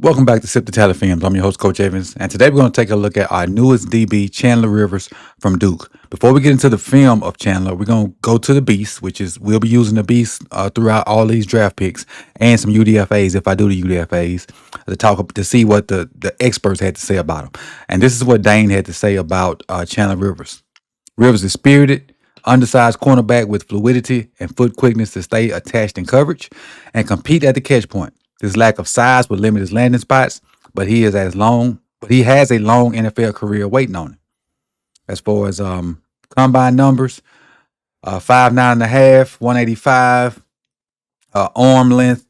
Welcome back to Sip the Tally Films. I'm your host, Coach Evans, and today we're going to take a look at our newest DB, Chandler Rivers from Duke. Before we get into the film of Chandler, we're going to go to the Beast, which is we'll be using the Beast throughout all these draft picks and some UDFAs if I do the UDFAs to see what the experts had to say about him. And this is what Dane had to say about Chandler Rivers. Rivers is spirited, undersized cornerback with fluidity and foot quickness to stay attached in coverage and compete at the catch point. His lack of size will limit his landing spots, but he has a long NFL career waiting on him. As far as combine numbers, 5'9.5", 185, arm length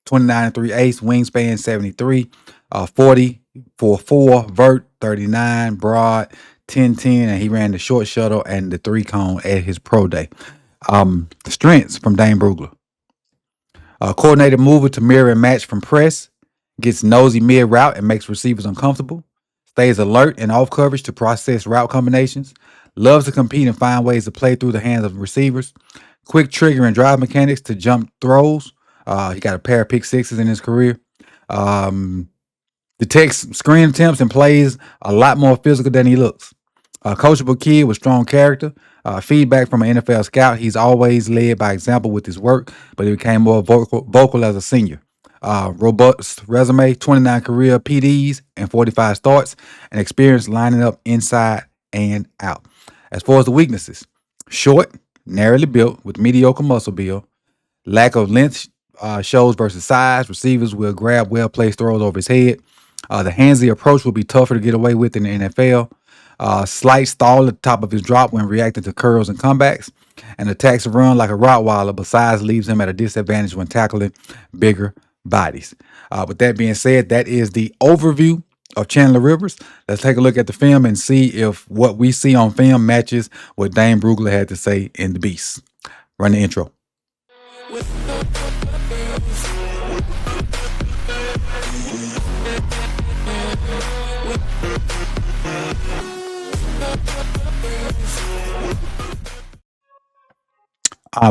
29 3/8, wingspan 73, 40 4 vert 39, broad 10-10, and he ran the short shuttle and the 3-cone at his pro day. Strengths from Dane Brugler. Coordinated mover to mirror and match from press, gets nosy mid-route and makes receivers uncomfortable, stays alert and off coverage to process route combinations, loves to compete and find ways to play through the hands of receivers, quick trigger and drive mechanics to jump throws. He got a pair of pick sixes in his career. Detects screen attempts and plays a lot more physical than he looks. A coachable kid with strong character. Feedback from an NFL scout. He's always led by example with his work, but he became more vocal as a senior. Robust resume, 29 career PDs and 45 starts, and experience lining up inside and out. As far as the weaknesses, short, narrowly built with mediocre muscle build, lack of length shows versus size. Receivers will grab well-placed throws over his head. The handsy approach will be tougher to get away with in the NFL. Slight stall at the top of his drop when reacting to curls and comebacks, and attacks a run like a Rottweiler, but size leaves him at a disadvantage when tackling bigger bodies. With that being said, that is the overview of Chandler Rivers. Let's take a look at the film and see if what we see on film matches what Dane Brugler had to say in The Beast. Run the intro.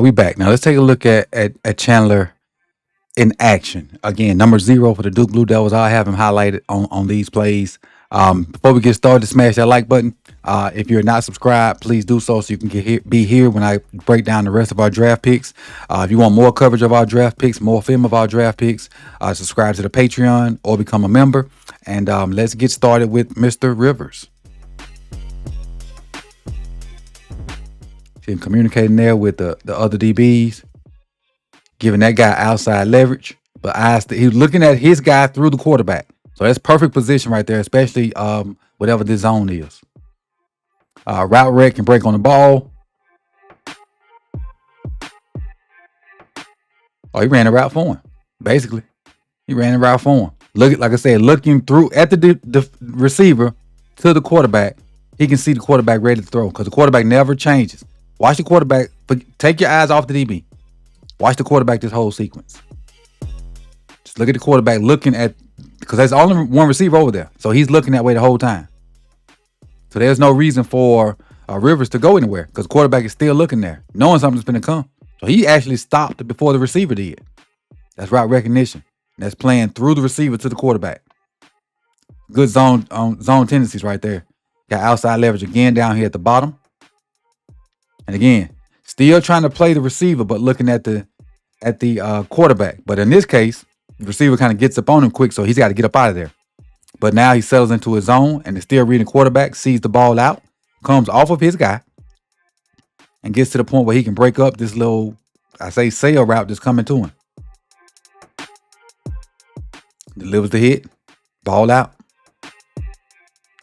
We back. Now let's take a look at Chandler in action. Again, number 0 for the Duke Blue Devils. I'll have him highlighted on these plays. Before we get started, smash that like button. If you're not subscribed, please do so you can be here when I break down the rest of our draft picks. If you want more coverage of our draft picks, more film of our draft picks, subscribe to the Patreon or become a member. And let's get started with Mr. Rivers. See him communicating there with the other DBs, giving that guy outside leverage, but he's looking at his guy through the quarterback. So that's perfect position right there, especially whatever this zone is. Route rec can break on the ball. Oh, he ran the route for him. Basically, he ran the route for him. Like I said, looking through at the receiver to the quarterback, he can see the quarterback ready to throw because the quarterback never changes. Watch the quarterback. Take your eyes off the DB. Watch the quarterback this whole sequence. Just look at the quarterback looking at, because there's only one receiver over there. So he's looking that way the whole time. So there's no reason for Rivers to go anywhere because the quarterback is still looking there, knowing something's going to come. So he actually stopped before the receiver did. That's route recognition. That's playing through the receiver to the quarterback. Good zone tendencies right there. Got outside leverage again down here at the bottom. And again, still trying to play the receiver, but looking at the quarterback. But in this case, the receiver kind of gets up on him quick, so he's got to get up out of there. But now he settles into his zone and is still reading quarterback, sees the ball out, comes off of his guy, and gets to the point where he can break up this little, sail route that's coming to him. Delivers the hit, ball out.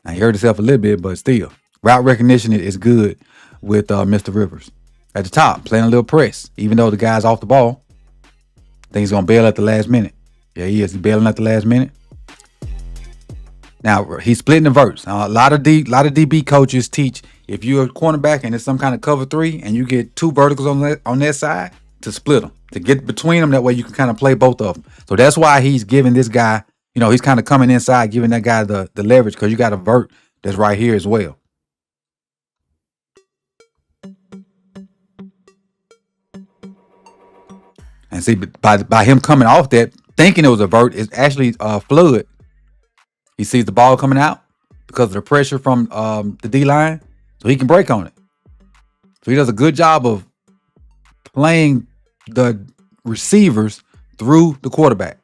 Now he hurt himself a little bit, but still, route recognition is good with Mr. Rivers. At the top, playing a little press. Even though the guy's off the ball, I think he's going to bail at the last minute. Yeah, he is. He's bailing at the last minute. Now, he's splitting the verts. A lot of DB coaches teach if you're a cornerback and it's some kind of cover 3 and you get 2 verticals on that side, to split them, to get between them. That way you can kind of play both of them. So that's why he's giving this guy, he's kind of coming inside, giving that guy the leverage because you got a vert that's right here as well. And see, by him coming off that, thinking it was a vert. It's actually a flood. He sees the ball coming out because of the pressure from the D line, so he can break on it. So he does a good job of playing the receivers through the quarterback.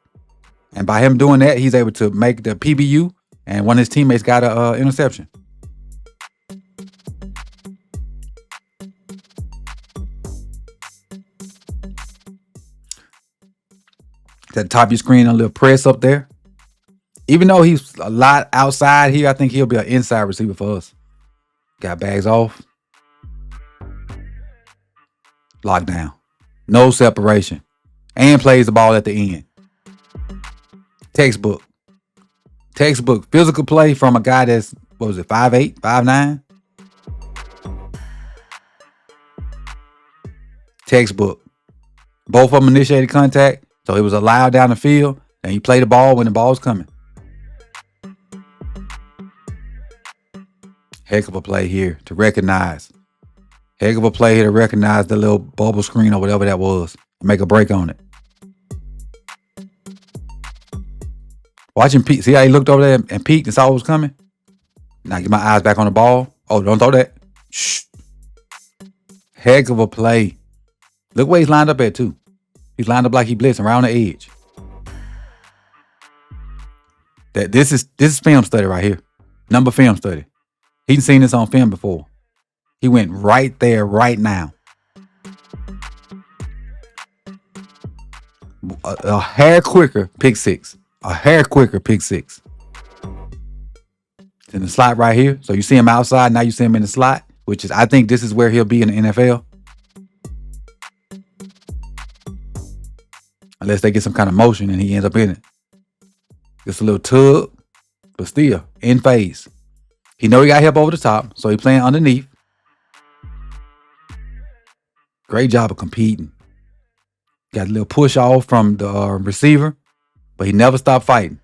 And by him doing that, he's able to make the PBU, and one of his teammates got an interception. At the top of your screen, a little press up there. Even though he's a lot outside here, I think he'll be an inside receiver for us. Got bags off. Lockdown. No separation. And plays the ball at the end. Textbook. Physical play from a guy that's, 5'8", 5'9"? Textbook. Both of them initiated contact, so it was allowed down the field, and he played the ball when the ball was coming. Heck of a play here to recognize. The little bubble screen or whatever that was. Make a break on it. Watch him peek. See how he looked over there and peeked and saw what was coming? Now get my eyes back on the ball. Oh, don't throw that. Shh. Heck of a play. Look where he's lined up at too. He's lined up like he blitzing around the edge. This is film study right here. Number film study. He's seen this on film before. He went right there, right now. A hair quicker, pick six. It's in the slot right here. So you see him outside, now you see him in the slot, which is, I think this is where he'll be in the NFL. Unless they get some kind of motion and he ends up in it. Just a little tug, but still in phase. He know he got help over the top, so he playing underneath. Great job of competing. Got a little push off from the receiver, but he never stopped fighting.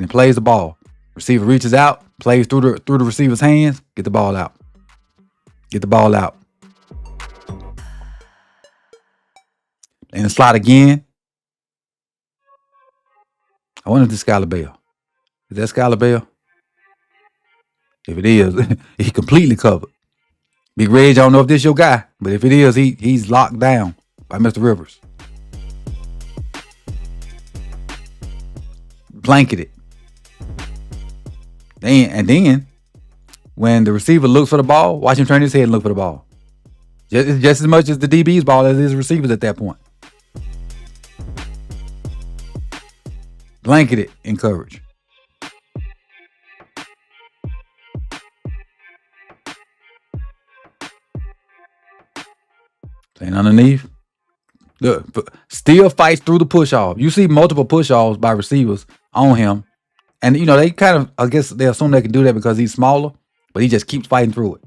Plays the ball. Receiver reaches out, plays through the receiver's hands, get the ball out. In the slot again. I wonder if this is Skylar Bell. Is that Skylar Bell? If it is, he completely covered. Big Reg, I don't know if this your guy, but if it is, he's locked down by Mr. Rivers. Blanketed. Then, when the receiver looks for the ball, watch him turn his head and look for the ball. Just as much as the DB's ball as his receivers at that point. Blanketed in coverage. Playing underneath. Look, still fights through the push-off. You see multiple push-offs by receivers on him. And, they kind of, I guess they assume they can do that because he's smaller. But he just keeps fighting through it.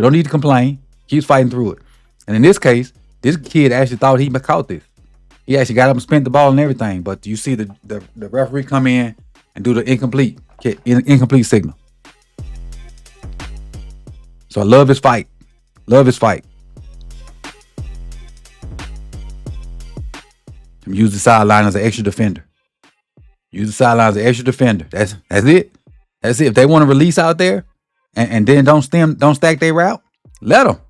Don't need to complain. Keeps fighting through it. And in this case, this kid actually thought he caught this. He actually got up and spent the ball and everything. But you see the referee come in and do the incomplete signal. So I love his fight. Use the sideline as an extra defender. That's it. If they want to release out there and then don't stack their route, let them.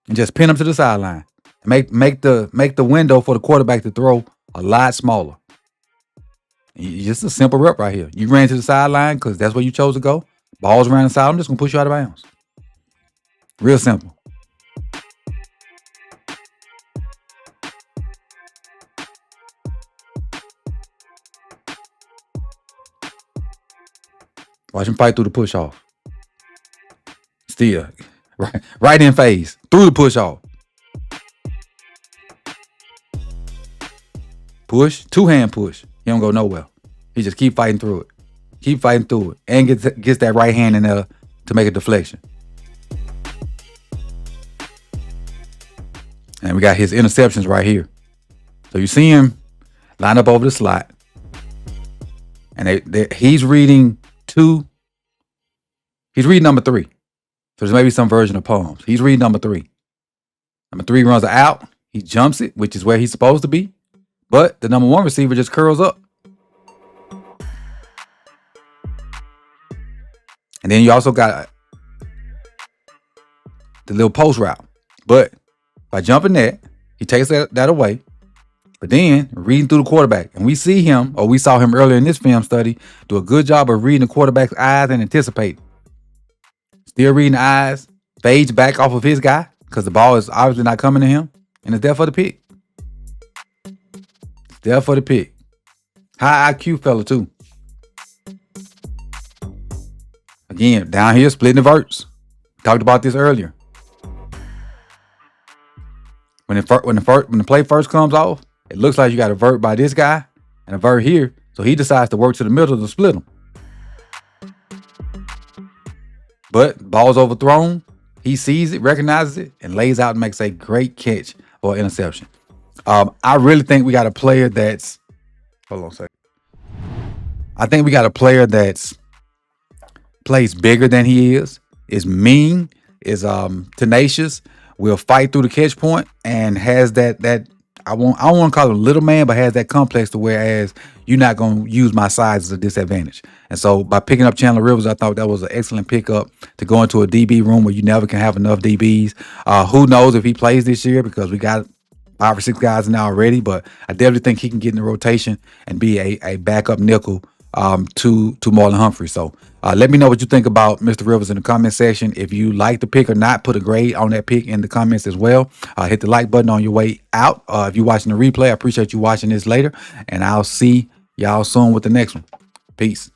And just pin them to the sideline. Make the window for the quarterback to throw a lot smaller. Just a simple rep right here. You ran to the sideline because that's where you chose to go. Ball's around the side. I'm just gonna push you out of bounds. Real simple. Watch him fight through the push off. Still, right in phase through the push off. Push, two-hand push. He don't go nowhere. He just keep fighting through it. And gets that right hand in there to make a deflection. And we got his interceptions right here. So you see him line up over the slot. And he's reading number 3. So there's maybe some version of poems. He's reading number 3. Number 3 runs out. He jumps it, which is where he's supposed to be. But the number 1 receiver just curls up. And then you also got the little post route. But by jumping that, he takes that away. But then reading through the quarterback. And we see him, or we saw him earlier in this film study, do a good job of reading the quarterback's eyes and anticipating. Still reading the eyes, fades back off of his guy because the ball is obviously not coming to him. And it's there for the pick. It's there for the pick. High IQ fella too. Again, down here, splitting the verts. Talked about this earlier. When the play first comes off, it looks like you got a vert by this guy and a vert here. So he decides to work to the middle to split them. But ball's overthrown. He sees it, recognizes it, and lays out and makes a great catch or interception. I really think we got a player that's... Hold on a second. I think we got a player that's plays bigger than he is mean, is tenacious, will fight through the catch point, and has that I don't want to call him little man, but has that complex to whereas you're not going to use my size as a disadvantage. And so by picking up Chandler Rivers, I thought that was an excellent pickup to go into a DB room where you never can have enough DBs. Who knows if he plays this year, because we got 5 or 6 guys in there already, but I definitely think he can get in the rotation and be a backup nickel to Marlon Humphrey. So let me know what you think about Mr. Rivers in the comment section. If you like the pick or not, put a grade on that pick in the comments as well. Hit the like button on your way out. If you're watching the replay, I appreciate you watching this later, and I'll see y'all soon with the next one. Peace.